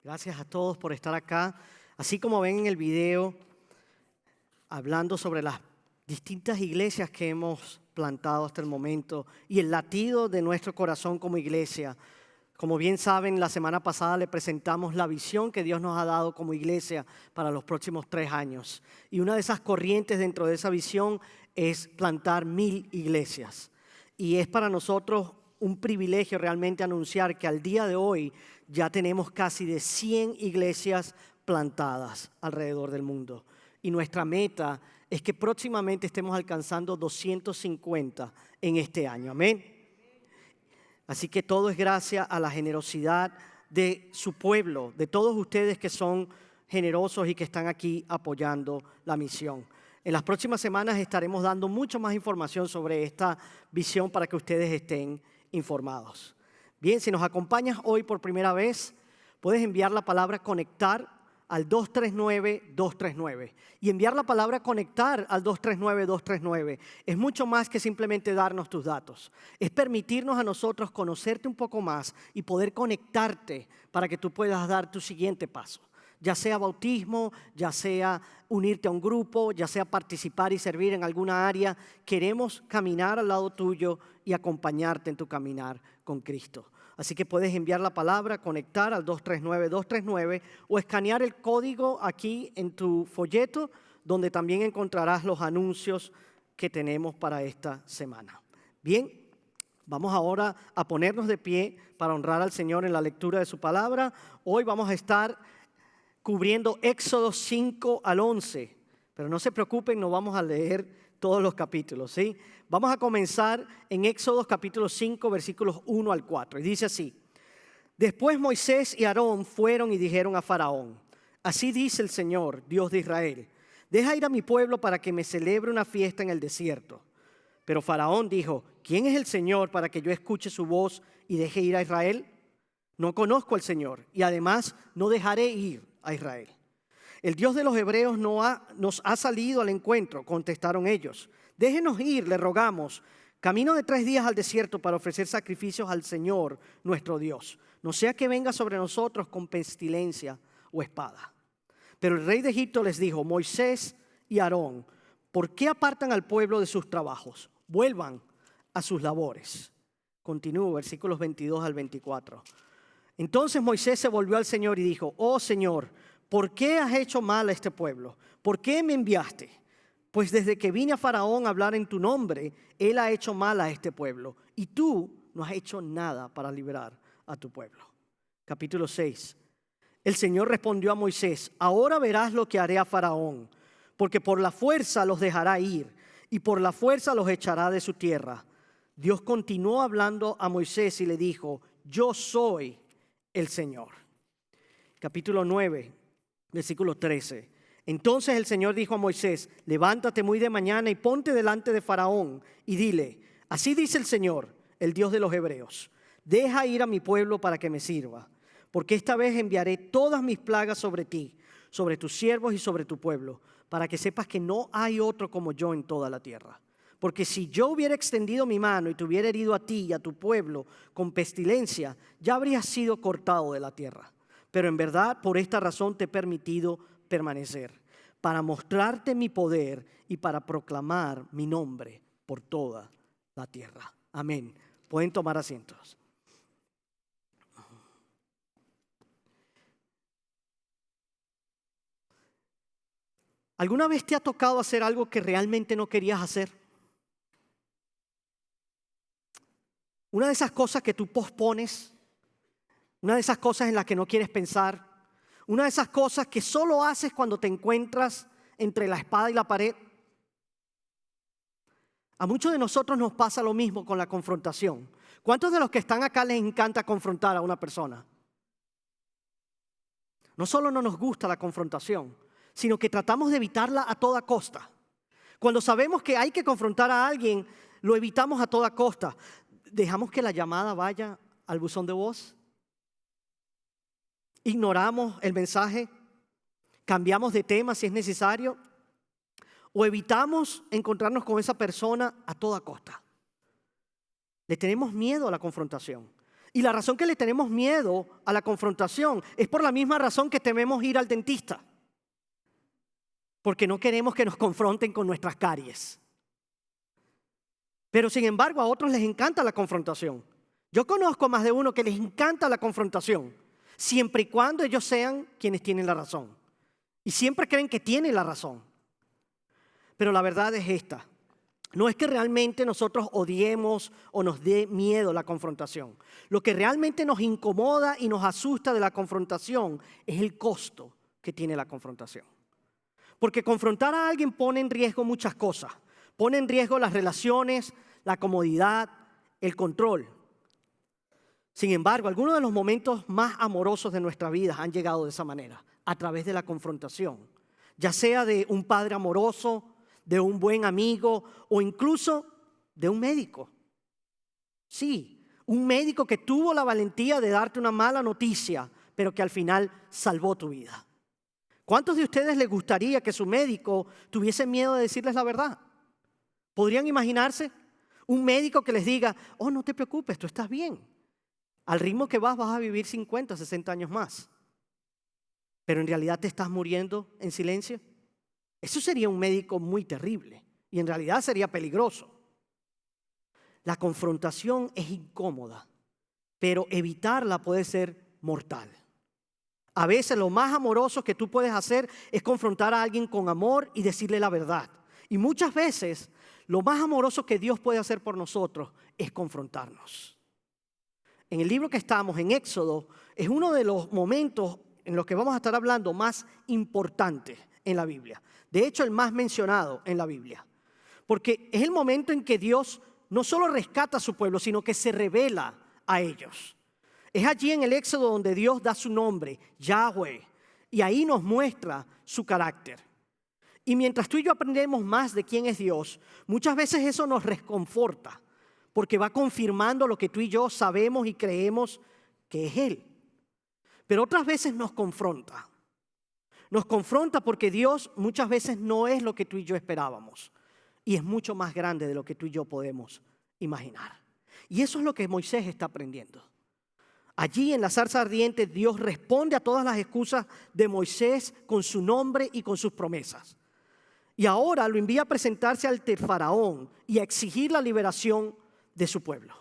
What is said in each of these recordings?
Gracias a todos por estar acá. Así como ven en el video, hablando sobre las distintas iglesias que hemos plantado hasta el momento y el latido de nuestro corazón como iglesia. Como bien saben, la semana pasada le presentamos la visión que Dios nos ha dado como iglesia para los próximos 3 años. Y una de esas corrientes dentro de esa visión es plantar 1000 iglesias. Y es para nosotros un privilegio realmente anunciar que al día de hoy ya tenemos casi de 100 iglesias plantadas alrededor del mundo. Y nuestra meta es que próximamente estemos alcanzando 250 en este año. Amén. Así que todo es gracias a la generosidad de su pueblo, de todos ustedes que son generosos y que están aquí apoyando la misión. En las próximas semanas estaremos dando mucho más información sobre esta visión para que ustedes estén informados. Bien, si nos acompañas hoy por primera vez, puedes enviar la palabra conectar al 239-239. Y enviar la palabra conectar al 239-239 es mucho más que simplemente darnos tus datos. Es permitirnos a nosotros conocerte un poco más y poder conectarte para que tú puedas dar tu siguiente paso. Ya sea bautismo, ya sea unirte a un grupo, ya sea participar y servir en alguna área. Queremos caminar al lado tuyo y acompañarte en tu caminar con Cristo. Así que puedes enviar la palabra, conectar al 239-239 o escanear el código aquí en tu folleto, donde también encontrarás los anuncios que tenemos para esta semana. Bien, vamos ahora a ponernos de pie para honrar al Señor en la lectura de su palabra. Hoy vamos a estar cubriendo Éxodo 5 al 11, pero no se preocupen, no vamos a leer todos los capítulos, ¿sí? Vamos a comenzar en Éxodo capítulo 5, versículos 1 al 4. Y dice así: Después Moisés y Aarón fueron y dijeron a Faraón: Así dice el Señor, Dios de Israel: Deja ir a mi pueblo para que me celebre una fiesta en el desierto. Pero Faraón dijo: ¿Quién es el Señor para que yo escuche su voz y deje ir a Israel? No conozco al Señor y además no dejaré ir a Israel. El Dios de los hebreos nos ha salido al encuentro, contestaron ellos. Déjenos ir, le rogamos, camino de 3 días al desierto para ofrecer sacrificios al Señor nuestro Dios. No sea que venga sobre nosotros con pestilencia o espada. Pero el rey de Egipto les dijo: Moisés y Aarón, ¿por qué apartan al pueblo de sus trabajos? Vuelvan a sus labores. Continúo, versículos 22 al 24. Entonces Moisés se volvió al Señor y dijo: Oh Señor, ¿por qué has hecho mal a este pueblo? ¿Por qué me enviaste? Pues desde que vine a Faraón a hablar en tu nombre, él ha hecho mal a este pueblo, y tú no has hecho nada para liberar a tu pueblo. Capítulo 6. El Señor respondió a Moisés: Ahora verás lo que haré a Faraón, porque por la fuerza los dejará ir, y por la fuerza los echará de su tierra. Dios continuó hablando a Moisés y le dijo: Yo soy el Señor. Capítulo 9, versículo 13. Entonces el Señor dijo a Moisés: Levántate muy de mañana y ponte delante de Faraón y dile: Así dice el Señor, el Dios de los hebreos: Deja ir a mi pueblo para que me sirva, porque esta vez enviaré todas mis plagas sobre ti, sobre tus siervos y sobre tu pueblo, para que sepas que no hay otro como yo en toda la tierra. Porque si yo hubiera extendido mi mano y te hubiera herido a ti y a tu pueblo con pestilencia, ya habrías sido cortado de la tierra. Pero en verdad, por esta razón te he permitido permanecer, para mostrarte mi poder y para proclamar mi nombre por toda la tierra. Amén. Pueden tomar asientos. ¿Alguna vez te ha tocado hacer algo que realmente no querías hacer? Una de esas cosas que tú pospones, una de esas cosas en las que no quieres pensar, una de esas cosas que solo haces cuando te encuentras entre la espada y la pared. A muchos de nosotros nos pasa lo mismo con la confrontación. ¿Cuántos de los que están acá les encanta confrontar a una persona? No solo no nos gusta la confrontación, sino que tratamos de evitarla a toda costa. Cuando sabemos que hay que confrontar a alguien, lo evitamos a toda costa. Dejamos que la llamada vaya al buzón de voz. Ignoramos el mensaje. Cambiamos de tema si es necesario. O evitamos encontrarnos con esa persona a toda costa. Le tenemos miedo a la confrontación. Y la razón que le tenemos miedo a la confrontación es por la misma razón que tememos ir al dentista. Porque no queremos que nos confronten con nuestras caries. Pero sin embargo a otros les encanta la confrontación. Yo conozco a más de uno que les encanta la confrontación, siempre y cuando ellos sean quienes tienen la razón. Y siempre creen que tienen la razón. Pero la verdad es esta. No es que realmente nosotros odiemos o nos dé miedo la confrontación. Lo que realmente nos incomoda y nos asusta de la confrontación es el costo que tiene la confrontación. Porque confrontar a alguien pone en riesgo muchas cosas. Pone en riesgo las relaciones, la comodidad, el control. Sin embargo, algunos de los momentos más amorosos de nuestra vida han llegado de esa manera, a través de la confrontación. Ya sea de un padre amoroso, de un buen amigo o incluso de un médico. Sí, un médico que tuvo la valentía de darte una mala noticia, pero que al final salvó tu vida. ¿Cuántos de ustedes les gustaría que su médico tuviese miedo de decirles la verdad? ¿Podrían imaginarse un médico que les diga, oh, no te preocupes, tú estás bien? Al ritmo que vas a vivir 50, 60 años más. Pero en realidad te estás muriendo en silencio. Eso sería un médico muy terrible y en realidad sería peligroso. La confrontación es incómoda, pero evitarla puede ser mortal. A veces lo más amoroso que tú puedes hacer es confrontar a alguien con amor y decirle la verdad. Y muchas veces lo más amoroso que Dios puede hacer por nosotros es confrontarnos. En el libro que estamos, en Éxodo, es uno de los momentos en los que vamos a estar hablando más importantes en la Biblia. De hecho, el más mencionado en la Biblia. Porque es el momento en que Dios no solo rescata a su pueblo, sino que se revela a ellos. Es allí en el Éxodo donde Dios da su nombre, Yahweh, y ahí nos muestra su carácter. Y mientras tú y yo aprendemos más de quién es Dios, muchas veces eso nos reconforta, porque va confirmando lo que tú y yo sabemos y creemos que es Él. Pero otras veces nos confronta. Nos confronta porque Dios muchas veces no es lo que tú y yo esperábamos. Y es mucho más grande de lo que tú y yo podemos imaginar. Y eso es lo que Moisés está aprendiendo. Allí en la zarza ardiente Dios responde a todas las excusas de Moisés con su nombre y con sus promesas. Y ahora lo envía a presentarse ante Faraón y a exigir la liberación de su pueblo.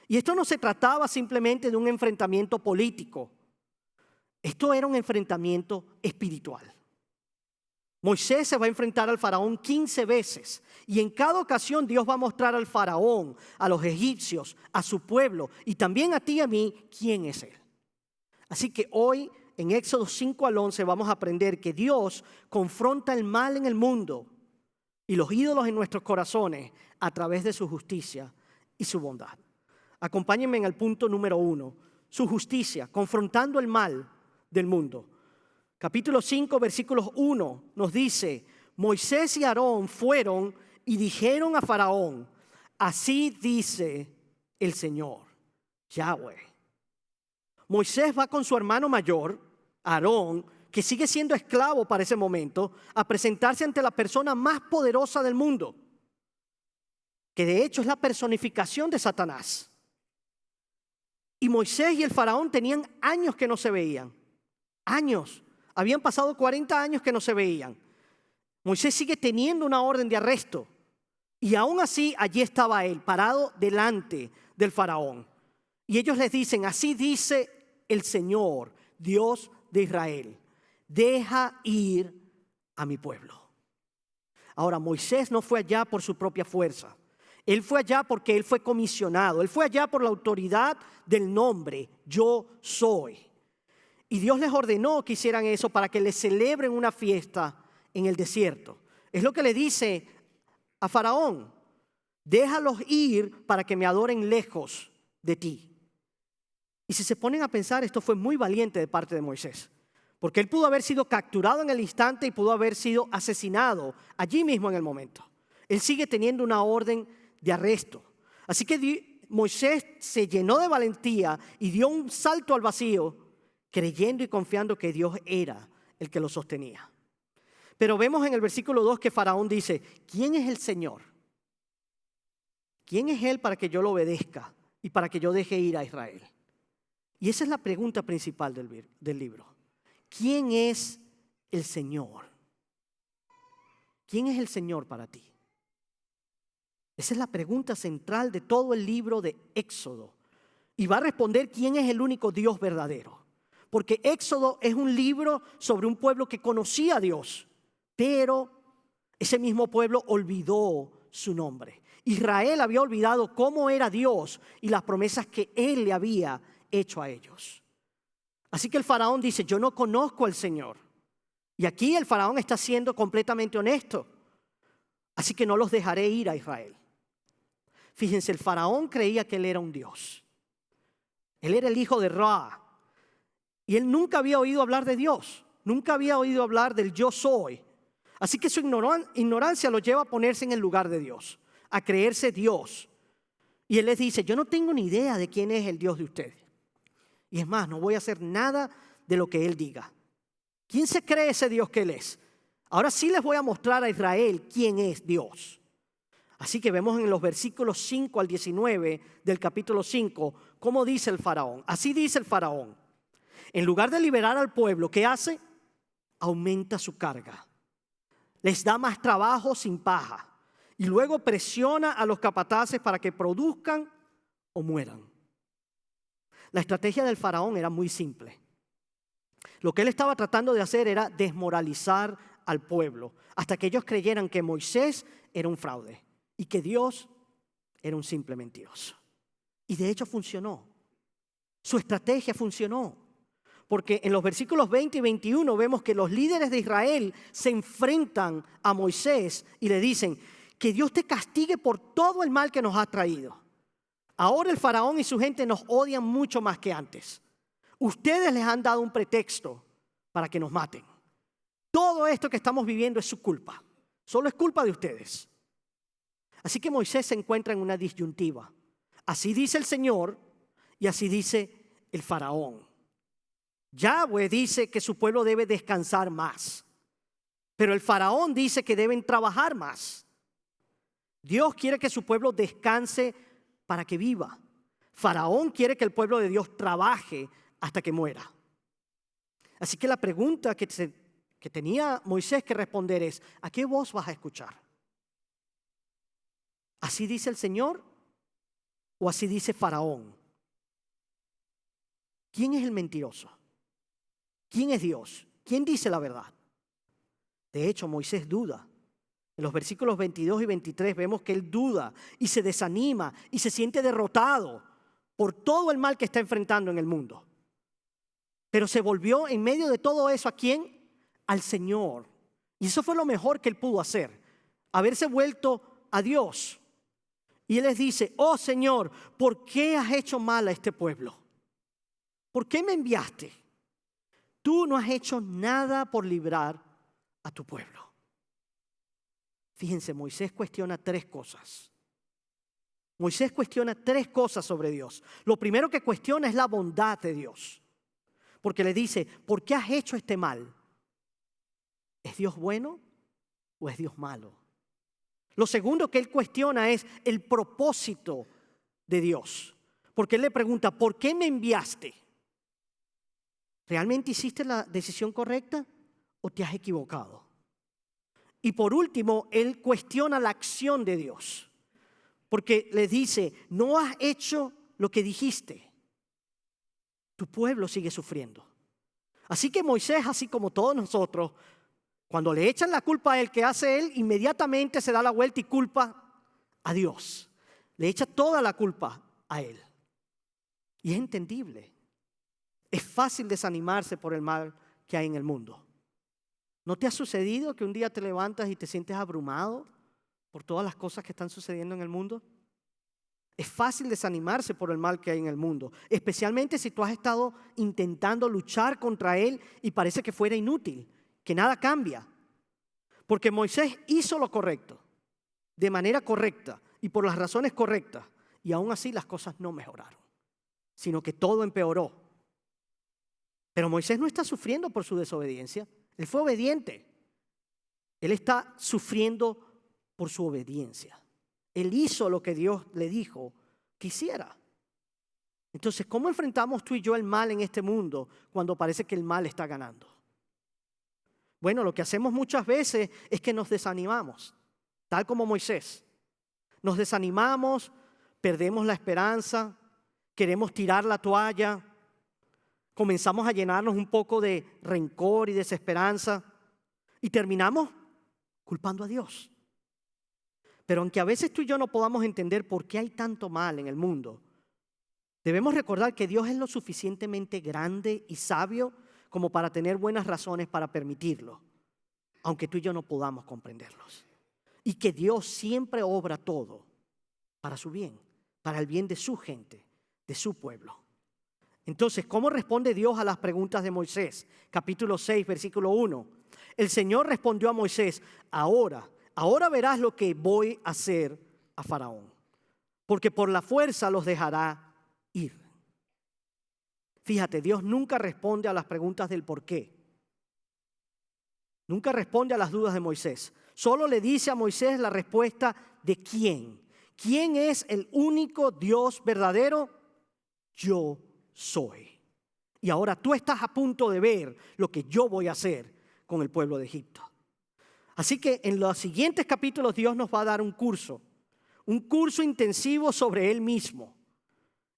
Y esto no se trataba simplemente de un enfrentamiento político. Esto era un enfrentamiento espiritual. Moisés se va a enfrentar al faraón 15 veces y en cada ocasión Dios va a mostrar al faraón, a los egipcios, a su pueblo y también a ti y a mí quién es Él. Así que hoy en Éxodo 5 al 11 vamos a aprender que Dios confronta el mal en el mundo y los ídolos en nuestros corazones a través de su justicia y su bondad. Acompáñenme en el punto número 1, su justicia, confrontando el mal del mundo. Capítulo 5, versículos 1 nos dice, Moisés y Aarón fueron y dijeron a Faraón, así dice el Señor, Yahweh. Moisés va con su hermano mayor, Aarón, que sigue siendo esclavo para ese momento, a presentarse ante la persona más poderosa del mundo, que de hecho es la personificación de Satanás. Y Moisés y el faraón tenían años que no se veían, años. Habían pasado 40 años que no se veían. Moisés sigue teniendo una orden de arresto. Y aún así, allí estaba él, parado delante del faraón. Y ellos les dicen, así dice el Señor, Dios de Israel, deja ir a mi pueblo. Ahora, Moisés no fue allá por su propia fuerza. Él fue allá porque él fue comisionado. Él fue allá por la autoridad del nombre, yo soy. Y Dios les ordenó que hicieran eso para que les celebren una fiesta en el desierto. Es lo que le dice a Faraón, déjalos ir para que me adoren lejos de ti. Y si se ponen a pensar, esto fue muy valiente de parte de Moisés, porque él pudo haber sido capturado en el instante y pudo haber sido asesinado allí mismo en el momento. Él sigue teniendo una orden de arresto. Así que Moisés se llenó de valentía y dio un salto al vacío, creyendo y confiando que Dios era el que lo sostenía. Pero vemos en el versículo 2 que Faraón dice, ¿quién es el Señor? ¿Quién es Él para que yo lo obedezca y para que yo deje ir a Israel? Y esa es la pregunta principal del libro. ¿Quién es el Señor? ¿Quién es el Señor para ti? Esa es la pregunta central de todo el libro de Éxodo. Y va a responder quién es el único Dios verdadero. Porque Éxodo es un libro sobre un pueblo que conocía a Dios, pero ese mismo pueblo olvidó su nombre. Israel había olvidado cómo era Dios y las promesas que Él le había hecho a ellos. Así que el faraón dice, yo no conozco al Señor. Y aquí el faraón está siendo completamente honesto. Así que no los dejaré ir a Israel. Fíjense, el faraón creía que él era un Dios. Él era el hijo de Ra. Y él nunca había oído hablar de Dios. Nunca había oído hablar del yo soy. Así que su ignorancia lo lleva a ponerse en el lugar de Dios, a creerse Dios. Y él les dice, yo no tengo ni idea de quién es el Dios de ustedes. Y es más, no voy a hacer nada de lo que él diga. ¿Quién se cree ese Dios que él es? Ahora sí les voy a mostrar a Israel quién es Dios. Así que vemos en los versículos 5 al 19 del capítulo 5 cómo dice el faraón. Así dice el faraón. En lugar de liberar al pueblo, ¿qué hace? Aumenta su carga. Les da más trabajo sin paja. Y luego presiona a los capataces para que produzcan o mueran. La estrategia del faraón era muy simple. Lo que él estaba tratando de hacer era desmoralizar al pueblo hasta que ellos creyeran que Moisés era un fraude y que Dios era un simple mentiroso. Y de hecho funcionó. Su estrategia funcionó. Porque en los versículos 20 y 21 vemos que los líderes de Israel se enfrentan a Moisés y le dicen que Dios te castigue por todo el mal que nos has traído. Ahora el faraón y su gente nos odian mucho más que antes. Ustedes les han dado un pretexto para que nos maten. Todo esto que estamos viviendo es su culpa. Solo es culpa de ustedes. Así que Moisés se encuentra en una disyuntiva. Así dice el Señor y así dice el faraón. Yahweh dice que su pueblo debe descansar más. Pero el faraón dice que deben trabajar más. Dios quiere que su pueblo descanse para que viva. Faraón quiere que el pueblo de Dios trabaje hasta que muera. Así que la pregunta que tenía Moisés que responder es, ¿a qué voz vas a escuchar? ¿Así dice el Señor o así dice Faraón? ¿Quién es el mentiroso? ¿Quién es Dios? ¿Quién dice la verdad? De hecho, Moisés duda. En los versículos 22 y 23 vemos que él duda y se desanima y se siente derrotado por todo el mal que está enfrentando en el mundo. Pero se volvió en medio de todo eso, ¿a quién? Al Señor. Y eso fue lo mejor que él pudo hacer, haberse vuelto a Dios. Y él les dice, oh Señor, ¿por qué has hecho mal a este pueblo? ¿Por qué me enviaste? Tú no has hecho nada por librar a tu pueblo. Fíjense, Moisés cuestiona tres cosas. Moisés cuestiona tres cosas sobre Dios. Lo primero que cuestiona es la bondad de Dios. Porque le dice, ¿por qué has hecho este mal? ¿Es Dios bueno o es Dios malo? Lo segundo que él cuestiona es el propósito de Dios. Porque él le pregunta, ¿por qué me enviaste? ¿Realmente hiciste la decisión correcta o te has equivocado? Y por último, él cuestiona la acción de Dios. Porque le dice, no has hecho lo que dijiste. Tu pueblo sigue sufriendo. Así que Moisés, así como todos nosotros, cuando le echan la culpa a él, ¿qué hace él? Inmediatamente se da la vuelta y culpa a Dios. Le echa toda la culpa a él. Y es entendible. Es fácil desanimarse por el mal que hay en el mundo. ¿No te ha sucedido que un día te levantas y te sientes abrumado por todas las cosas que están sucediendo en el mundo? Es fácil desanimarse por el mal que hay en el mundo, especialmente si tú has estado intentando luchar contra él y parece que fuera inútil, que nada cambia. Porque Moisés hizo lo correcto, de manera correcta y por las razones correctas, y aún así las cosas no mejoraron, sino que todo empeoró. Pero Moisés no está sufriendo por su desobediencia. Él fue obediente. Él está sufriendo por su obediencia. Él hizo lo que Dios le dijo que hiciera. Entonces, ¿cómo enfrentamos tú y yo el mal en este mundo cuando parece que el mal está ganando? Bueno, lo que hacemos muchas veces es que nos desanimamos, tal como Moisés. Nos desanimamos, perdemos la esperanza, queremos tirar la toalla, comenzamos a llenarnos un poco de rencor y desesperanza y terminamos culpando a Dios. Pero aunque a veces tú y yo no podamos entender por qué hay tanto mal en el mundo, debemos recordar que Dios es lo suficientemente grande y sabio como para tener buenas razones para permitirlo, aunque tú y yo no podamos comprenderlos. Y que Dios siempre obra todo para su bien, para el bien de su gente, de su pueblo. Entonces, ¿cómo responde Dios a las preguntas de Moisés? Capítulo 6, versículo 1. El Señor respondió a Moisés: ahora verás lo que voy a hacer a Faraón, porque por la fuerza los dejará ir. Fíjate, Dios nunca responde a las preguntas del por qué. Nunca responde a las dudas de Moisés. Solo le dice a Moisés la respuesta de quién. ¿Quién es el único Dios verdadero? Yo soy. Y ahora tú estás a punto de ver lo que yo voy a hacer con el pueblo de Egipto. Así que en los siguientes capítulos Dios nos va a dar un curso intensivo sobre Él mismo.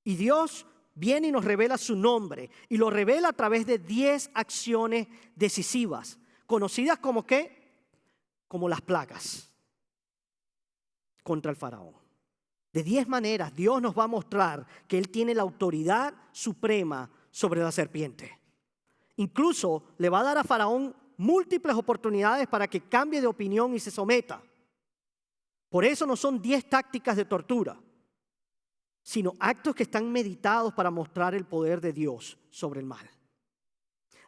Y Dios viene y nos revela su nombre y lo revela a través de 10 acciones decisivas, conocidas como ¿qué? Como las plagas contra el faraón. De 10 maneras Dios nos va a mostrar que Él tiene la autoridad suprema sobre la serpiente. Incluso le va a dar a Faraón múltiples oportunidades para que cambie de opinión y se someta. Por eso no son 10 tácticas de tortura, sino actos que están meditados para mostrar el poder de Dios sobre el mal.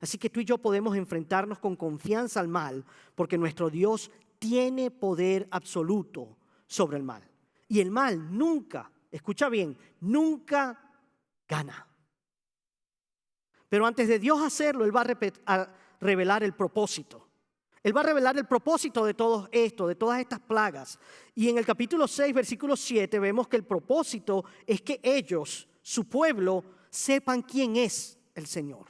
Así que tú y yo podemos enfrentarnos con confianza al mal, porque nuestro Dios tiene poder absoluto sobre el mal. Y el mal nunca, escucha bien, nunca gana. Pero antes de Dios hacerlo, Él va a revelar el propósito. Él va a revelar el propósito de todo esto, de todas estas plagas. Y en el capítulo 6, versículo 7, vemos que el propósito es que ellos, su pueblo, sepan quién es el Señor.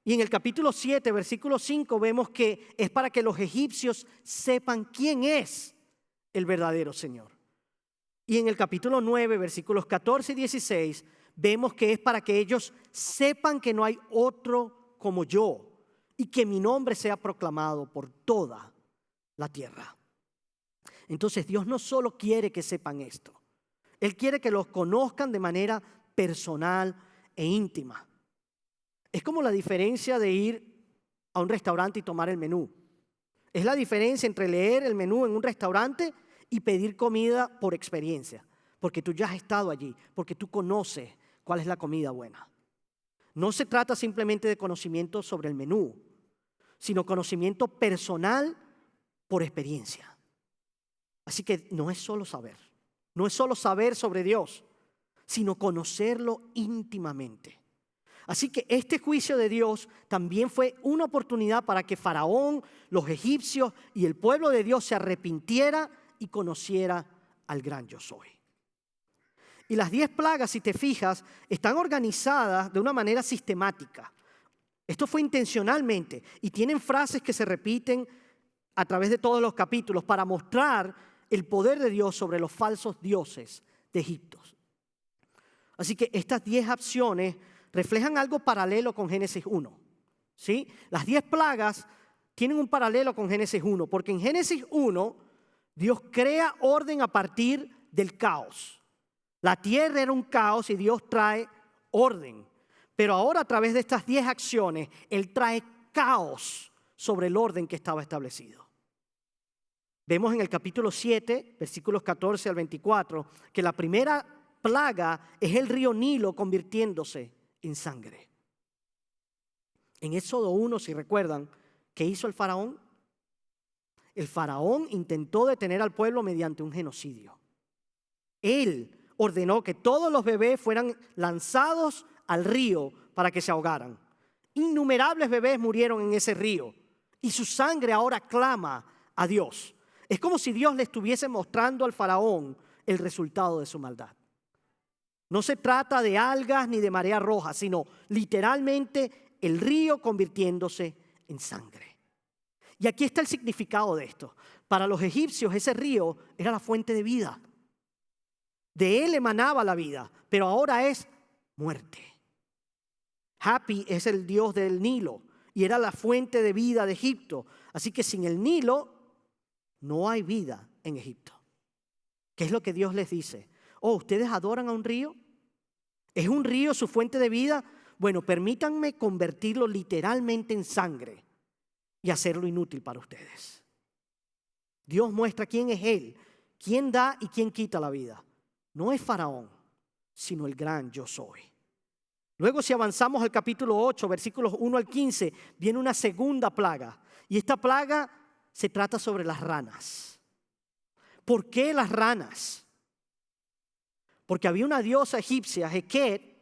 Y en el capítulo 7, versículo 5, vemos que es para que los egipcios sepan quién es el verdadero Señor. Y en el capítulo 9, versículos 14 y 16, vemos que es para que ellos sepan que no hay otro como yo y que mi nombre sea proclamado por toda la tierra. Entonces Dios no solo quiere que sepan esto, Él quiere que los conozcan de manera personal e íntima. Es como la diferencia de ir a un restaurante y tomar el menú. Es la diferencia entre leer el menú en un restaurante y pedir comida por experiencia, porque tú ya has estado allí, porque tú conoces cuál es la comida buena. No se trata simplemente de conocimiento sobre el menú, sino conocimiento personal por experiencia. Así que no es solo saber sobre Dios, sino conocerlo íntimamente. Así que este juicio de Dios también fue una oportunidad para que Faraón, los egipcios y el pueblo de Dios se arrepintiera y conociera al gran yo soy. Y las 10 plagas, si te fijas, están organizadas de una manera sistemática. Esto fue intencionalmente y tienen frases que se repiten a través de todos los capítulos para mostrar el poder de Dios sobre los falsos dioses de Egipto. Así que estas 10 acciones reflejan algo paralelo con Génesis 1. ¿Sí? Las 10 plagas tienen un paralelo con Génesis 1, porque en Génesis 1 Dios crea orden a partir del caos. La tierra era un caos y Dios trae orden. Pero ahora a través de estas 10 acciones, Él trae caos sobre el orden que estaba establecido. Vemos en el capítulo 7, versículos 14 al 24, que la primera plaga es el río Nilo convirtiéndose en sangre. En Éxodo 1, si recuerdan, ¿qué hizo el faraón? El faraón intentó detener al pueblo mediante un genocidio. Él ordenó que todos los bebés fueran lanzados al río para que se ahogaran. Innumerables bebés murieron en ese río y su sangre ahora clama a Dios. Es como si Dios le estuviese mostrando al faraón el resultado de su maldad. No se trata de algas ni de marea roja, sino literalmente el río convirtiéndose en sangre. Y aquí está el significado de esto. Para los egipcios ese río era la fuente de vida. De él emanaba la vida, pero ahora es muerte. Hapi es el dios del Nilo y era la fuente de vida de Egipto. Así que sin el Nilo no hay vida en Egipto. ¿Qué es lo que Dios les dice? Oh, ¿ustedes adoran a un río? ¿Es un río su fuente de vida? Bueno, permítanme convertirlo literalmente en sangre y hacerlo inútil para ustedes. Dios muestra quién es Él, quién da y quién quita la vida. No es Faraón, sino el gran yo soy. Luego, si avanzamos al capítulo 8, versículos 1 al 15, viene una segunda plaga. Y esta plaga se trata sobre las ranas. ¿Por qué las ranas? Porque había una diosa egipcia, Heket,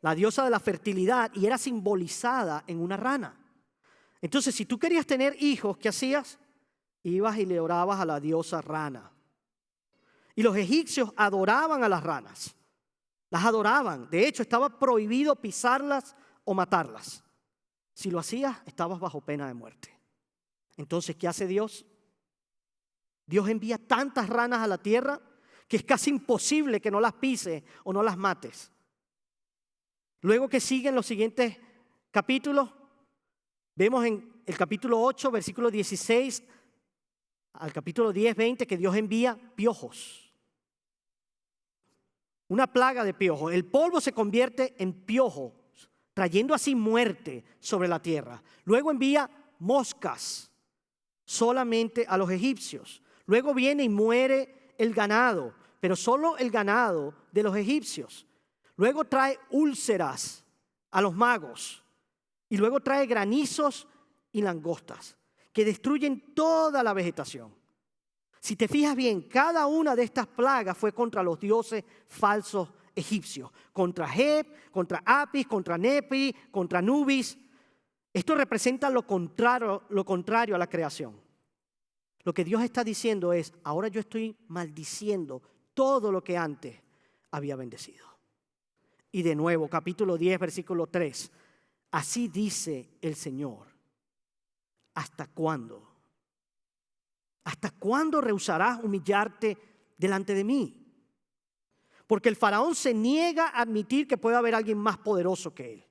la diosa de la fertilidad, y era simbolizada en una rana. Entonces, si tú querías tener hijos, ¿qué hacías? Ibas y le orabas a la diosa rana. Y los egipcios adoraban a las ranas. Las adoraban. De hecho, estaba prohibido pisarlas o matarlas. Si lo hacías, estabas bajo pena de muerte. Entonces, ¿qué hace Dios? Dios envía tantas ranas a la tierra que es casi imposible que no las pises o no las mates. Luego que siguen los siguientes capítulos, vemos en el capítulo 8, versículo 16 al capítulo 10, 20, que Dios envía piojos. Una plaga de piojos. El polvo se convierte en piojos, trayendo así muerte sobre la tierra. Luego envía moscas solamente a los egipcios. Luego viene y muere el ganado, pero solo el ganado de los egipcios. Luego trae úlceras a los magos. Y luego trae granizos y langostas que destruyen toda la vegetación. Si te fijas bien, cada una de estas plagas fue contra los dioses falsos egipcios. Contra Heb, contra Apis, contra Nepi, contra Nubis. Esto representa lo contrario a la creación. Lo que Dios está diciendo es, ahora yo estoy maldiciendo todo lo que antes había bendecido. Y de nuevo, capítulo 10, versículo 3. Así dice el Señor. ¿Hasta cuándo? ¿Hasta cuándo rehusarás humillarte delante de mí? Porque el faraón se niega a admitir que puede haber alguien más poderoso que él.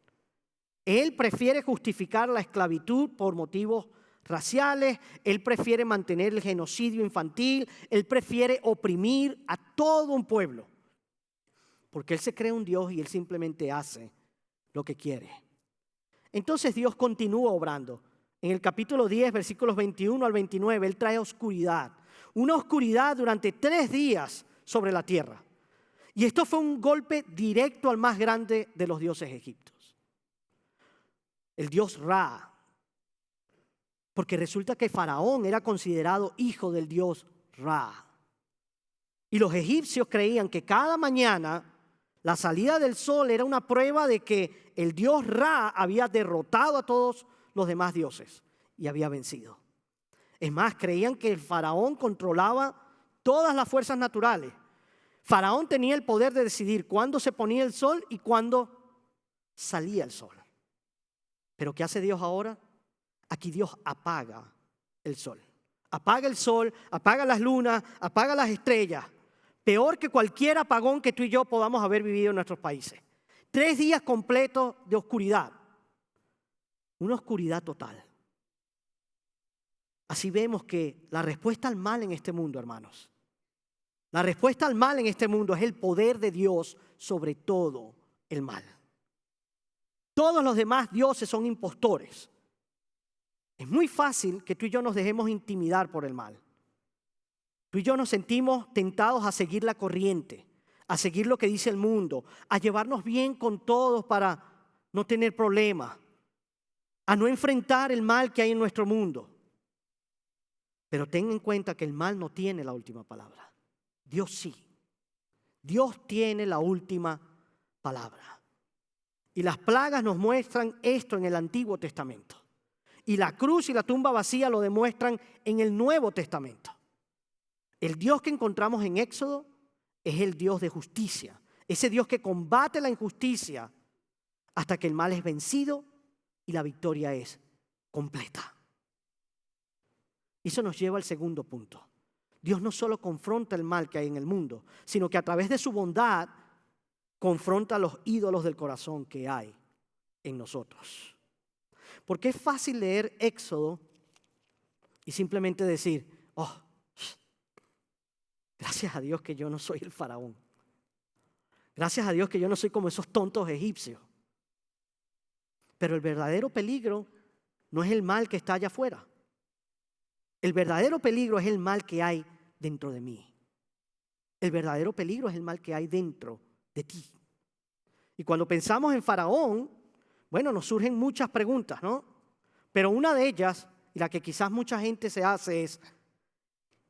Él prefiere justificar la esclavitud por motivos raciales, él prefiere mantener el genocidio infantil, él prefiere oprimir a todo un pueblo. Porque él se cree un Dios y él simplemente hace lo que quiere. Entonces Dios continúa obrando. En el capítulo 10, versículos 21 al 29, Él trae oscuridad. Una oscuridad durante 3 días sobre la tierra. Y esto fue un golpe directo al más grande de los dioses egipcios. El dios Ra. Porque resulta que Faraón era considerado hijo del dios Ra. Y los egipcios creían que cada mañana la salida del sol era una prueba de que el dios Ra había derrotado a todos los demás dioses y había vencido. Es más, creían que el faraón controlaba todas las fuerzas naturales. Faraón tenía el poder de decidir cuándo se ponía el sol y cuándo salía el sol. Pero ¿qué hace Dios ahora? Aquí Dios apaga el sol. Apaga el sol, apaga las lunas, apaga las estrellas. Peor que cualquier apagón que tú y yo podamos haber vivido en nuestros países. 3 días completos de oscuridad. Una oscuridad total. Así vemos que la respuesta al mal en este mundo, hermanos, la respuesta al mal en este mundo es el poder de Dios sobre todo el mal. Todos los demás dioses son impostores. Es muy fácil que tú y yo nos dejemos intimidar por el mal. Tú y yo nos sentimos tentados a seguir la corriente, a seguir lo que dice el mundo, a llevarnos bien con todos para no tener problemas, a no enfrentar el mal que hay en nuestro mundo. Pero ten en cuenta que el mal no tiene la última palabra. Dios sí. Dios tiene la última palabra. Y las plagas nos muestran esto en el Antiguo Testamento. Y la cruz y la tumba vacía lo demuestran en el Nuevo Testamento. El Dios que encontramos en Éxodo es el Dios de justicia, Ese Dios que combate la injusticia hasta que el mal es vencido y la victoria es completa. Eso nos lleva al segundo punto. Dios no solo confronta el mal que hay en el mundo, sino que a través de su bondad confronta los ídolos del corazón que hay en nosotros. Porque es fácil leer Éxodo y simplemente decir, oh, gracias a Dios que yo no soy el faraón. Gracias a Dios que yo no soy como esos tontos egipcios. Pero el verdadero peligro no es el mal que está allá afuera. El verdadero peligro es el mal que hay dentro de mí. El verdadero peligro es el mal que hay dentro de ti. Y cuando pensamos en Faraón, bueno, nos surgen muchas preguntas, ¿no? Pero una de ellas, y la que quizás mucha gente se hace es,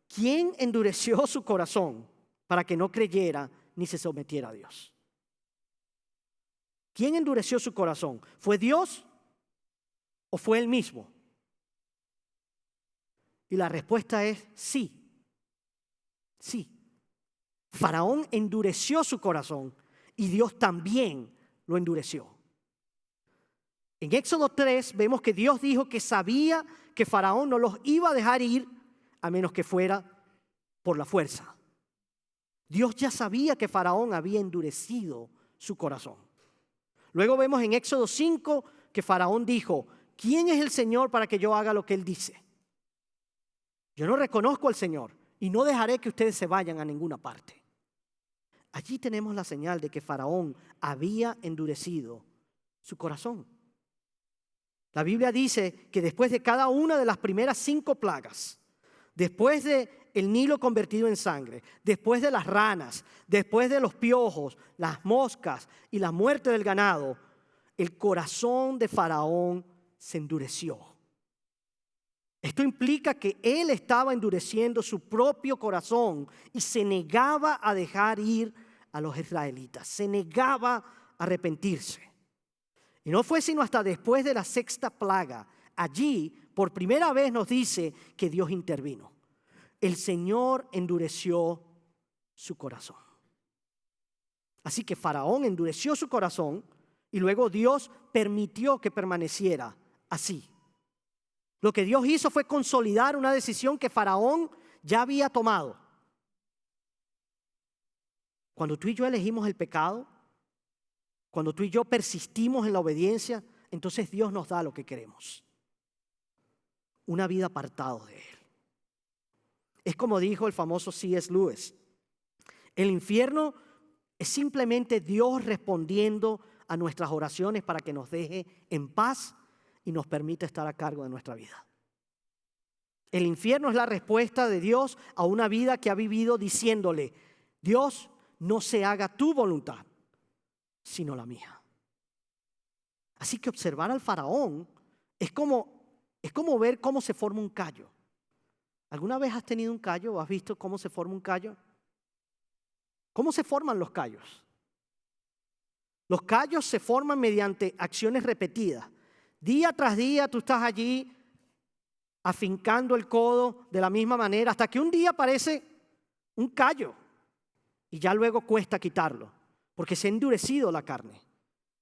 ¿quién endureció su corazón para que no creyera ni se sometiera a Dios? ¿Quién endureció su corazón? ¿Fue Dios o fue él mismo? Y la respuesta es sí. Sí. Faraón endureció su corazón y Dios también lo endureció. En Éxodo 3 vemos que Dios dijo que sabía que Faraón no los iba a dejar ir a menos que fuera por la fuerza. Dios ya sabía que Faraón había endurecido su corazón. Luego vemos en Éxodo 5 que Faraón dijo, ¿quién es el Señor para que yo haga lo que Él dice? Yo no reconozco al Señor y no dejaré que ustedes se vayan a ninguna parte. Allí tenemos la señal de que Faraón había endurecido su corazón. La Biblia dice que después de cada una de las primeras 5 plagas, después de el Nilo convertido en sangre, después de las ranas, después de los piojos, las moscas y la muerte del ganado, el corazón de Faraón se endureció. Esto implica que él estaba endureciendo su propio corazón y se negaba a dejar ir a los israelitas, se negaba a arrepentirse. Y no fue sino hasta después de la 6ª plaga, allí por primera vez nos dice que Dios intervino. El Señor endureció su corazón. Así que Faraón endureció su corazón y luego Dios permitió que permaneciera así. Lo que Dios hizo fue consolidar una decisión que Faraón ya había tomado. Cuando tú y yo elegimos el pecado, cuando tú y yo persistimos en la obediencia, entonces Dios nos da lo que queremos. Una vida apartado de Él. Es como dijo el famoso C.S. Lewis, el infierno es simplemente Dios respondiendo a nuestras oraciones para que nos deje en paz y nos permite estar a cargo de nuestra vida. El infierno es la respuesta de Dios a una vida que ha vivido diciéndole, Dios, no se haga tu voluntad, sino la mía. Así que observar al faraón es como ver cómo se forma un callo. ¿Alguna vez has tenido un callo o has visto cómo se forma un callo? ¿Cómo se forman los callos? Los callos se forman mediante acciones repetidas. Día tras día tú estás allí afincando el codo de la misma manera hasta que un día aparece un callo y ya luego cuesta quitarlo porque se ha endurecido la carne.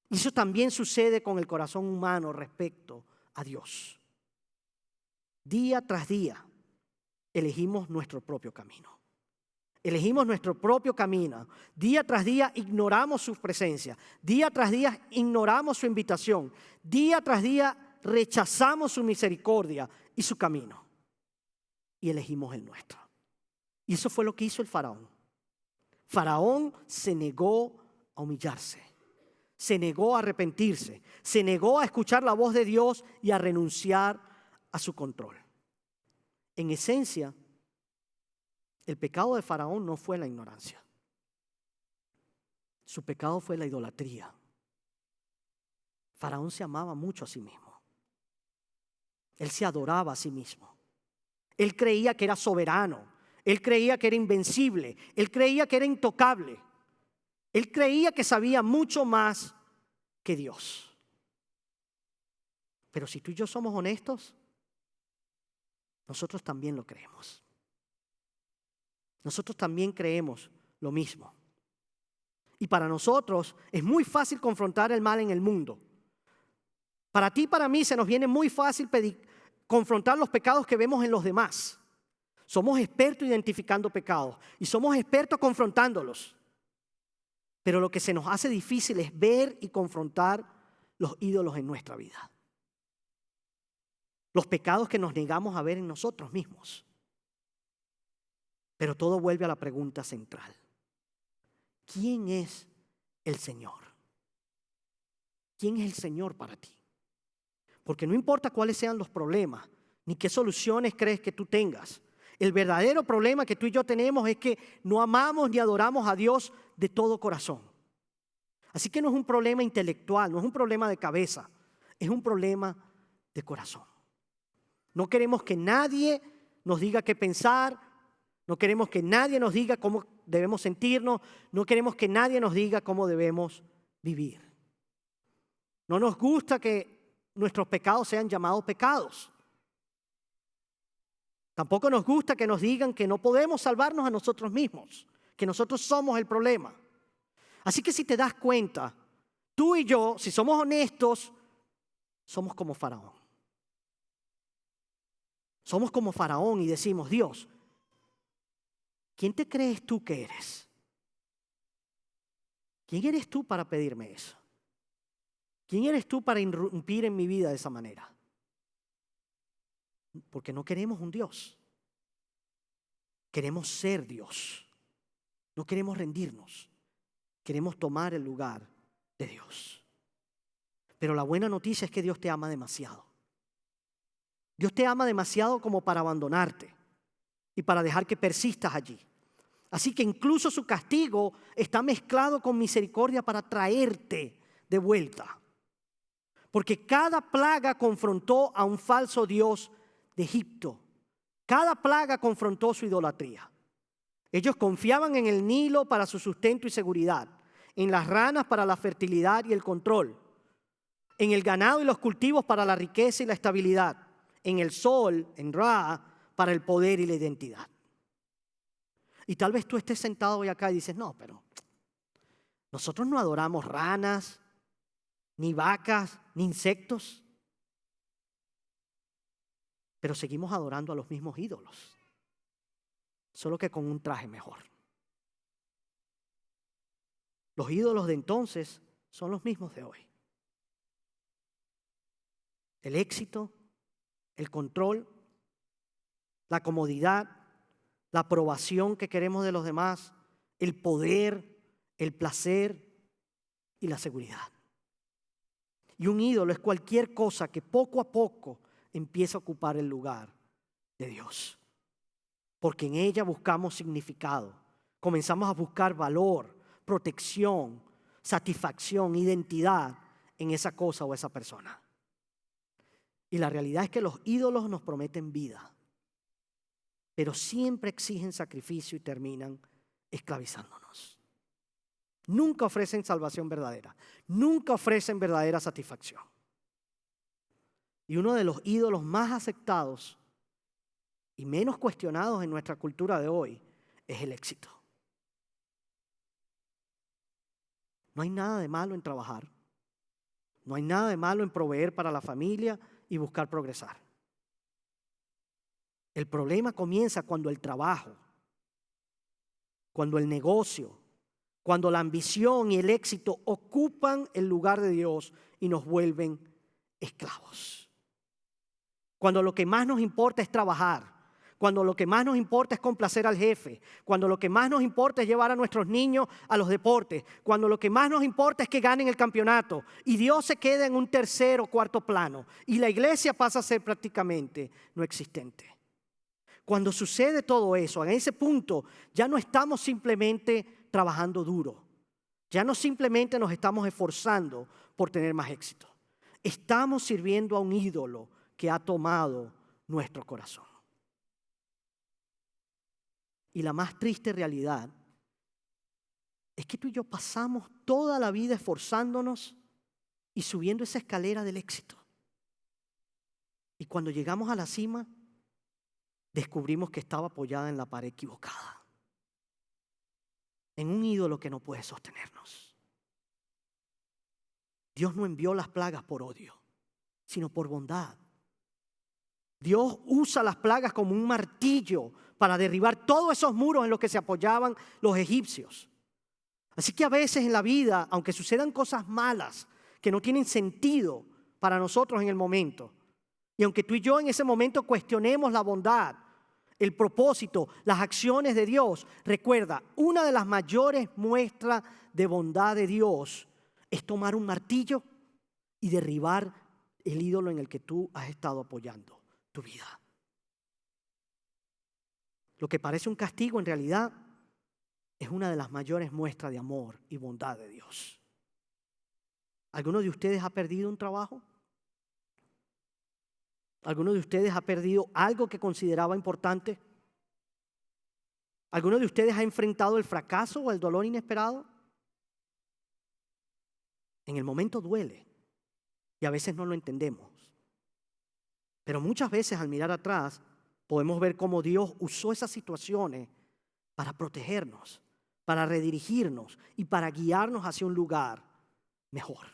Y eso también sucede con el corazón humano respecto a Dios. Día tras día elegimos nuestro propio camino. Elegimos nuestro propio camino. Día tras día ignoramos su presencia. Día tras día ignoramos su invitación. Día tras día rechazamos su misericordia y su camino. Y elegimos el nuestro. Y eso fue lo que hizo el faraón. Faraón se negó a humillarse. Se negó a arrepentirse. Se negó a escuchar la voz de Dios y a renunciar a su control. En esencia, el pecado de Faraón no fue la ignorancia. Su pecado fue la idolatría. Faraón se amaba mucho a sí mismo. Él se adoraba a sí mismo. Él creía que era soberano. Él creía que era invencible. Él creía que era intocable. Él creía que sabía mucho más que Dios. Pero si tú y yo somos honestos, nosotros también lo creemos. Nosotros también creemos lo mismo. Y para nosotros es muy fácil confrontar el mal en el mundo. Para ti y para mí se nos viene muy fácil confrontar los pecados que vemos en los demás. Somos expertos identificando pecados y somos expertos confrontándolos. Pero lo que se nos hace difícil es ver y confrontar los ídolos en nuestra vida. Los pecados que nos negamos a ver en nosotros mismos. Pero todo vuelve a la pregunta central. ¿Quién es el Señor? ¿Quién es el Señor para ti? Porque no importa cuáles sean los problemas, ni qué soluciones crees que tú tengas. El verdadero problema que tú y yo tenemos es que no amamos ni adoramos a Dios de todo corazón. Así que no es un problema intelectual, no es un problema de cabeza, es un problema de corazón. No queremos que nadie nos diga qué pensar, no queremos que nadie nos diga cómo debemos sentirnos, no queremos que nadie nos diga cómo debemos vivir. No nos gusta que nuestros pecados sean llamados pecados. Tampoco nos gusta que nos digan que no podemos salvarnos a nosotros mismos, que nosotros somos el problema. Así que si te das cuenta, tú y yo, si somos honestos, somos como Faraón. Somos como Faraón y decimos, Dios, ¿quién te crees tú que eres? ¿Quién eres tú para pedirme eso? ¿Quién eres tú para irrumpir en mi vida de esa manera? Porque no queremos un Dios. Queremos ser Dios. No queremos rendirnos. Queremos tomar el lugar de Dios. Pero la buena noticia es que Dios te ama demasiado. Dios te ama demasiado como para abandonarte y para dejar que persistas allí. Así que incluso su castigo está mezclado con misericordia para traerte de vuelta. Porque cada plaga confrontó a un falso Dios de Egipto. Cada plaga confrontó su idolatría. Ellos confiaban en el Nilo para su sustento y seguridad, en las ranas para la fertilidad y el control, en el ganado y los cultivos para la riqueza y la estabilidad, en el sol, en Ra, para el poder y la identidad. Y tal vez tú estés sentado hoy acá y dices, no, pero nosotros no adoramos ranas, ni vacas, ni insectos. Pero seguimos adorando a los mismos ídolos, solo que con un traje mejor. Los ídolos de entonces son los mismos de hoy. El éxito, el control, la comodidad, la aprobación que queremos de los demás, el poder, el placer y la seguridad. Y un ídolo es cualquier cosa que poco a poco empieza a ocupar el lugar de Dios. Porque en ella buscamos significado. Comenzamos a buscar valor, protección, satisfacción, identidad en esa cosa o esa persona. Y la realidad es que los ídolos nos prometen vida, pero siempre exigen sacrificio y terminan esclavizándonos. Nunca ofrecen salvación verdadera, nunca ofrecen verdadera satisfacción. Y uno de los ídolos más aceptados y menos cuestionados en nuestra cultura de hoy es el éxito. No hay nada de malo en trabajar, no hay nada de malo en proveer para la familia y buscar progresar. El problema comienza cuando el trabajo, cuando el negocio, cuando la ambición y el éxito ocupan el lugar de Dios y nos vuelven esclavos. Cuando lo que más nos importa es trabajar, cuando lo que más nos importa es complacer al jefe, cuando lo que más nos importa es llevar a nuestros niños a los deportes, cuando lo que más nos importa es que ganen el campeonato y Dios se queda en un tercer o cuarto plano y la iglesia pasa a ser prácticamente no existente. Cuando sucede todo eso, en ese punto ya no estamos simplemente trabajando duro, ya no simplemente nos estamos esforzando por tener más éxito. Estamos sirviendo a un ídolo que ha tomado nuestro corazón. Y la más triste realidad es que tú y yo pasamos toda la vida esforzándonos y subiendo esa escalera del éxito. Y cuando llegamos a la cima, descubrimos que estaba apoyada en la pared equivocada, en un ídolo que no puede sostenernos. Dios no envió las plagas por odio, sino por bondad. Dios usa las plagas como un martillo para derribar todos esos muros en los que se apoyaban los egipcios. Así que a veces en la vida, aunque sucedan cosas malas que no tienen sentido para nosotros en el momento, y aunque tú y yo en ese momento cuestionemos la bondad, el propósito, las acciones de Dios, recuerda, una de las mayores muestras de bondad de Dios es tomar un martillo y derribar el ídolo en el que tú has estado apoyando tu vida. Lo que parece un castigo en realidad es una de las mayores muestras de amor y bondad de Dios. ¿Alguno de ustedes ha perdido un trabajo? ¿Alguno de ustedes ha perdido algo que consideraba importante? ¿Alguno de ustedes ha enfrentado el fracaso o el dolor inesperado? En el momento duele y a veces no lo entendemos. Pero muchas veces al mirar atrás podemos ver cómo Dios usó esas situaciones para protegernos, para redirigirnos y para guiarnos hacia un lugar mejor.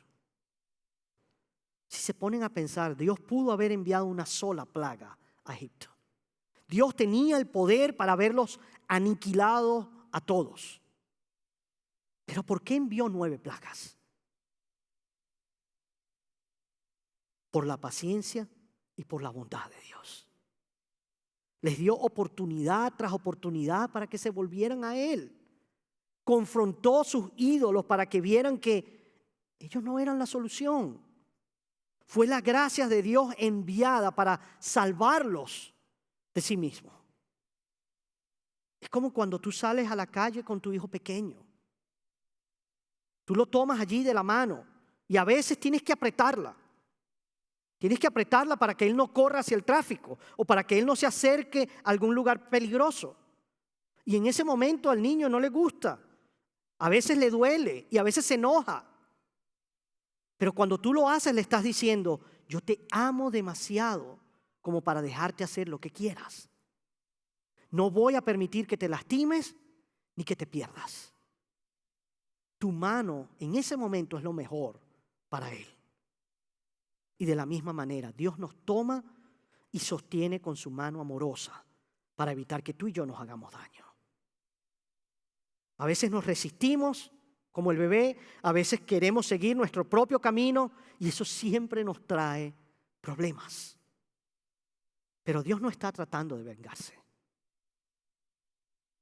Si se ponen a pensar, Dios pudo haber enviado una sola plaga a Egipto. Dios tenía el poder para haberlos aniquilado a todos. Pero ¿por qué envió 9 plagas? Por la paciencia y por la bondad de Dios. Les dio oportunidad tras oportunidad para que se volvieran a Él. Confrontó sus ídolos para que vieran que ellos no eran la solución. Fue la gracia de Dios enviada para salvarlos de sí mismo. Es como cuando tú sales a la calle con tu hijo pequeño. Tú lo tomas allí de la mano y a veces tienes que apretarla. Tienes que apretarla para que él no corra hacia el tráfico o para que él no se acerque a algún lugar peligroso. Y en ese momento al niño no le gusta. A veces le duele y a veces se enoja. Pero cuando tú lo haces le estás diciendo, yo te amo demasiado como para dejarte hacer lo que quieras. No voy a permitir que te lastimes ni que te pierdas. Tu mano en ese momento es lo mejor para él. Y de la misma manera, Dios nos toma y sostiene con su mano amorosa para evitar que tú y yo nos hagamos daño. A veces nos resistimos como el bebé, a veces queremos seguir nuestro propio camino y eso siempre nos trae problemas. Pero Dios no está tratando de vengarse.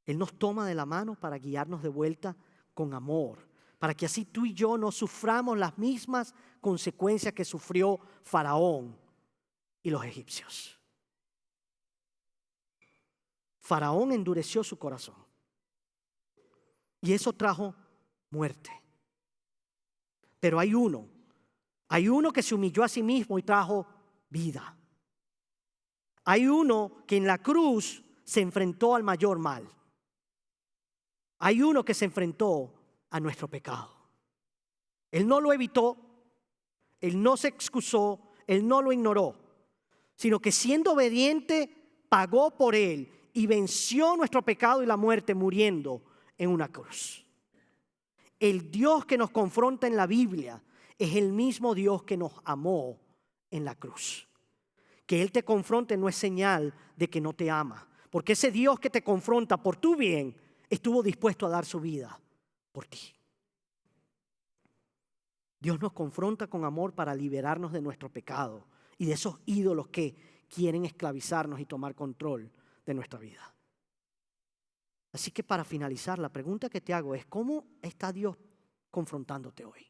Él nos toma de la mano para guiarnos de vuelta con amor, para que así tú y yo no suframos las mismas consecuencias que sufrió Faraón y los egipcios. Faraón endureció su corazón y eso trajo muerte. Pero hay uno que se humilló a sí mismo y trajo vida. Hay uno que en la cruz se enfrentó al mayor mal. Hay uno que se enfrentó a nuestro pecado. Él no lo evitó, él no se excusó, él no lo ignoró, sino que siendo obediente pagó por él y venció nuestro pecado y la muerte muriendo en una cruz. El Dios que nos confronta en la Biblia es el mismo Dios que nos amó en la cruz. Que Él te confronte no es señal de que no te ama, porque ese Dios que te confronta por tu bien estuvo dispuesto a dar su vida por ti. Dios nos confronta con amor para liberarnos de nuestro pecado y de esos ídolos que quieren esclavizarnos y tomar control de nuestra vida. Así que para finalizar, la pregunta que te hago es, ¿cómo está Dios confrontándote hoy?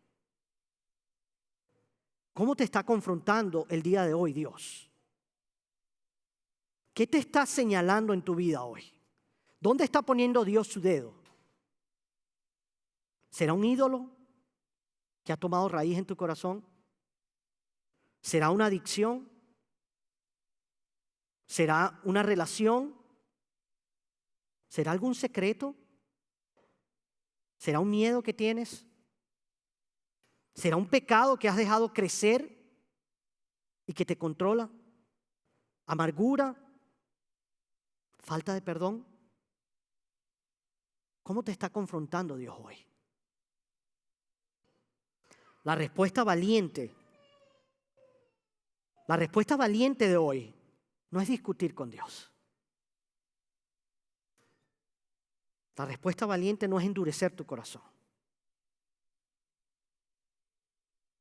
¿Cómo te está confrontando el día de hoy Dios? ¿Qué te está señalando en tu vida hoy? ¿Dónde está poniendo Dios su dedo? ¿Será un ídolo que ha tomado raíz en tu corazón? ¿Será una adicción? ¿Será una relación? ¿Será algún secreto? ¿Será un miedo que tienes? ¿Será un pecado que has dejado crecer y que te controla? ¿Amargura? ¿Falta de perdón? ¿Cómo te está confrontando Dios hoy? La respuesta valiente de hoy no es discutir con Dios. La respuesta valiente no es endurecer tu corazón.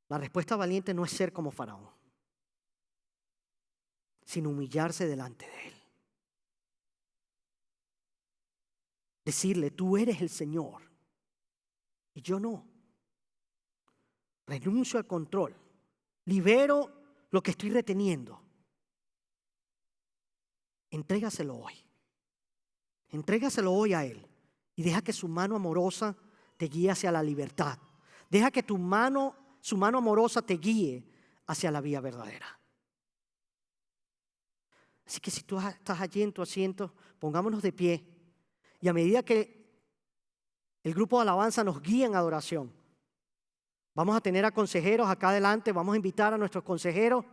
La respuesta valiente no es ser como Faraón, sino humillarse delante de él. Decirle, tú eres el Señor y yo no. Renuncio al control. Libero lo que estoy reteniendo. Entrégaselo hoy. Entrégaselo hoy a Él y deja que su mano amorosa te guíe hacia la libertad. Deja que su mano amorosa te guíe hacia la vía verdadera. Así que si tú estás allí en tu asiento, pongámonos de pie. Y a medida que el grupo de alabanza nos guía en adoración, vamos a tener a consejeros acá adelante, vamos a invitar a nuestros consejeros.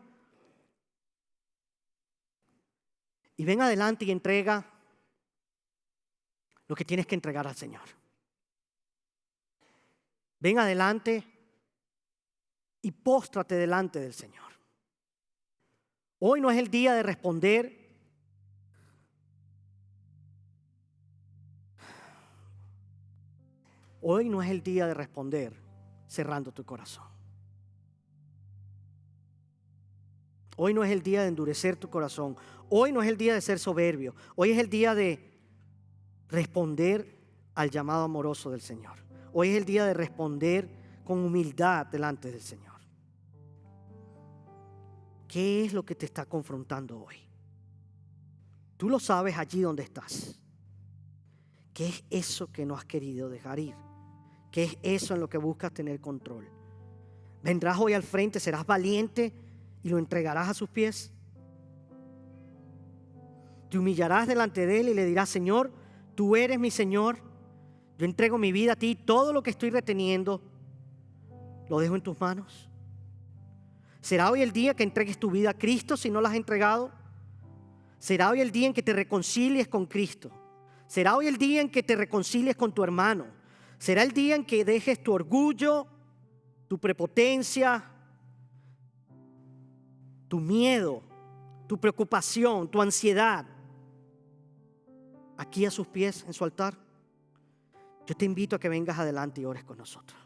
Y ven adelante y entrega lo que tienes que entregar al Señor. Ven adelante y póstrate delante del Señor. Hoy no es el día de responder. Hoy no es el día de responder cerrando tu corazón. Hoy no es el día de endurecer tu corazón. Hoy no es el día de ser soberbio. Hoy es el día de responder al llamado amoroso del Señor. Hoy es el día de responder con humildad delante del Señor. ¿Qué es lo que te está confrontando hoy? Tú lo sabes allí donde estás. ¿Qué es eso que no has querido dejar ir? ¿Qué es eso en lo que buscas tener control? ¿Vendrás hoy al frente, serás valiente y lo entregarás a sus pies? ¿Te humillarás delante de Él y le dirás, Señor, tú eres mi Señor? Yo entrego mi vida a ti, todo lo que estoy reteniendo lo dejo en tus manos. ¿Será hoy el día que entregues tu vida a Cristo si no la has entregado? ¿Será hoy el día en que te reconcilies con Cristo? ¿Será hoy el día en que te reconcilies con tu hermano? ¿Será el día en que dejes tu orgullo, tu prepotencia, tu miedo, tu preocupación, tu ansiedad aquí a sus pies en su altar? Yo te invito a que vengas adelante y ores con nosotros.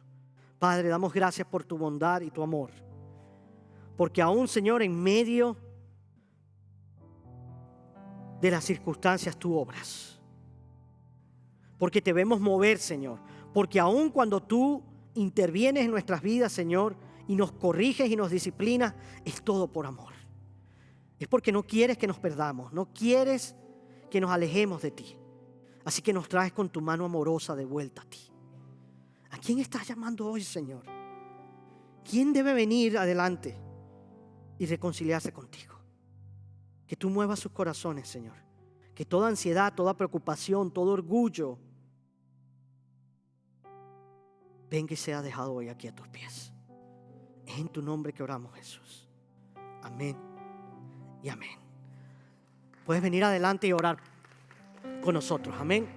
Padre, damos gracias por tu bondad y tu amor. Porque aún, Señor, en medio de las circunstancias tú obras. Porque te vemos mover, Señor. Porque aún cuando tú intervienes en nuestras vidas, Señor, y nos corriges y nos disciplinas, es todo por amor. Es porque no quieres que nos perdamos, no quieres que nos alejemos de ti. Así que nos traes con tu mano amorosa de vuelta a ti. ¿A quién estás llamando hoy, Señor? ¿Quién debe venir adelante y reconciliarse contigo? Que tú muevas sus corazones, Señor. Que toda ansiedad, toda preocupación, todo orgullo venga y sea dejado hoy aquí a tus pies. Es en tu nombre que oramos, Jesús. Amén y amén. Puedes venir adelante y orar con nosotros. Amén.